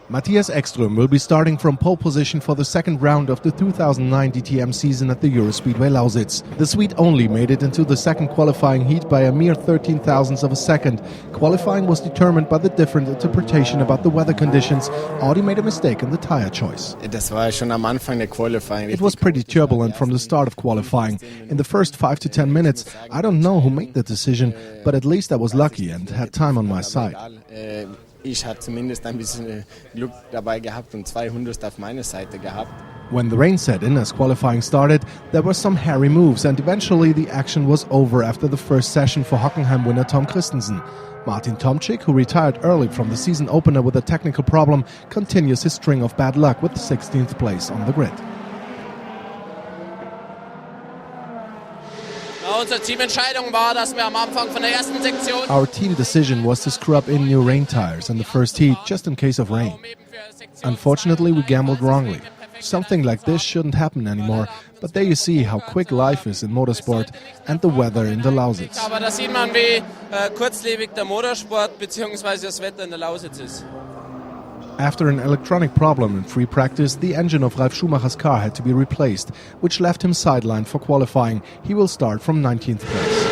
Matthias Ekström will be starting from pole position for the second round of the 2009 DTM season at the EuroSpeedway Lausitz. The Swede only made it into the second qualifying heat by a mere 13 thousandths of a second. Qualifying was determined by the different interpretation about the weather conditions. Audi made a mistake in the tire choice. It was pretty turbulent from the start of qualifying. In the first 5 to 10 minutes, I don't know who made the decision, but at least I was lucky and had time on my side. Ich hatte zumindest ein bisschen Glück dabei gehabt und 200 auf meiner Seite gehabt. When the rain set in as qualifying started, there were some hairy moves and eventually the action was over after the first session for Hockenheim winner Tom Christensen. Martin Tomczyk, who retired early from the season opener with a technical problem, continues his string of bad luck with the 16th place on the grid. Our team decision was to screw in new rain tires in the first heat, just in case of rain. Unfortunately, we gambled wrongly. Something like this shouldn't happen anymore, but there you see how quick life is in motorsport and the weather in the Lausitz. Aber da sieht man, wie kurzlebig der Motorsport bzw. das Wetter in der Lausitz ist. After an electronic problem in free practice, the engine of Ralf Schumacher's car had to be replaced, which left him sidelined for qualifying. He will start from 19th place.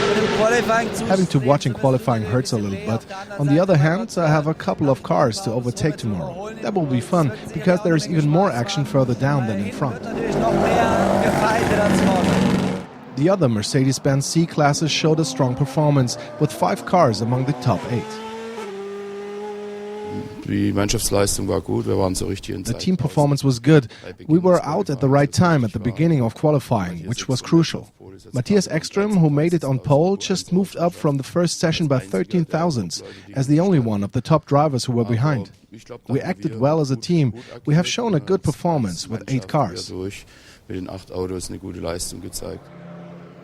Having to watch in qualifying hurts a little, but on the other hand, I have a couple of cars to overtake tomorrow. That will be fun, because there is even more action further down than in front. The other Mercedes-Benz C-classes showed a strong performance, with 5 cars among the top 8. The team performance was good. We were out at the right time at the beginning of qualifying, which was crucial. Matthias Ekström, who made it on pole, just moved up from the first session by 13 thousandths, as the only one of the top drivers who were behind. We acted well as a team. We have shown a good performance with 8 cars.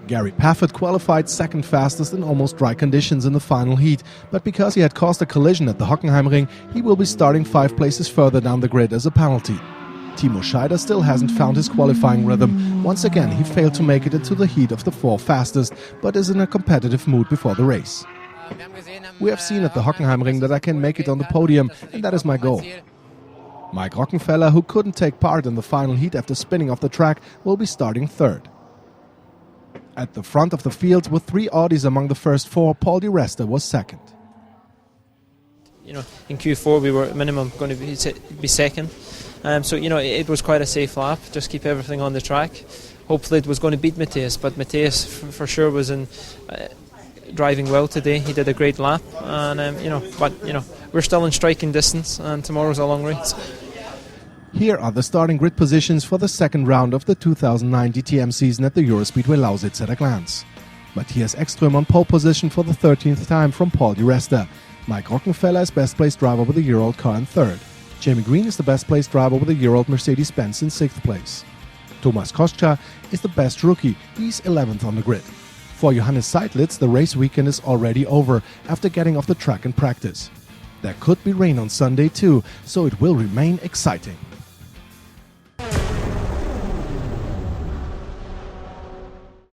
Gary Paffett qualified second fastest in almost dry conditions in the final heat, but because he had caused a collision at the Hockenheimring, he will be starting 5 places further down the grid as a penalty. Timo Scheider still hasn't found his qualifying rhythm. Once again, he failed to make it into the heat of the 4 fastest, but is in a competitive mood before the race. We have seen at the Hockenheimring that I can make it on the podium, and that is my goal. Mike Rockenfeller, who couldn't take part in the final heat after spinning off the track, will be starting 3rd. At the front of the field, with 3 Audis among the first 4, Paul Di Resta was 2nd. You know, in Q4 we were at minimum going to be second, so you know it was quite a safe lap. Just keep everything on the track. Hopefully it was going to beat Matthias, but Matthias for sure was in driving well today. He did a great lap, and but we're still in striking distance, and tomorrow's a long race. Here are the starting grid positions for the second round of the 2009 DTM season at the EuroSpeedway Lausitz at a glance. Matthias Ekström on pole position for the 13th time from Paul Di Resta. Mike Rockenfeller is best placed driver with a year-old car in 3rd. Jamie Green is the best placed driver with a year-old Mercedes-Benz in 6th place. Thomas Kostka is the best rookie, he's 11th on the grid. For Johannes Seidlitz, the race weekend is already over after getting off the track in practice. There could be rain on Sunday too, so it will remain exciting.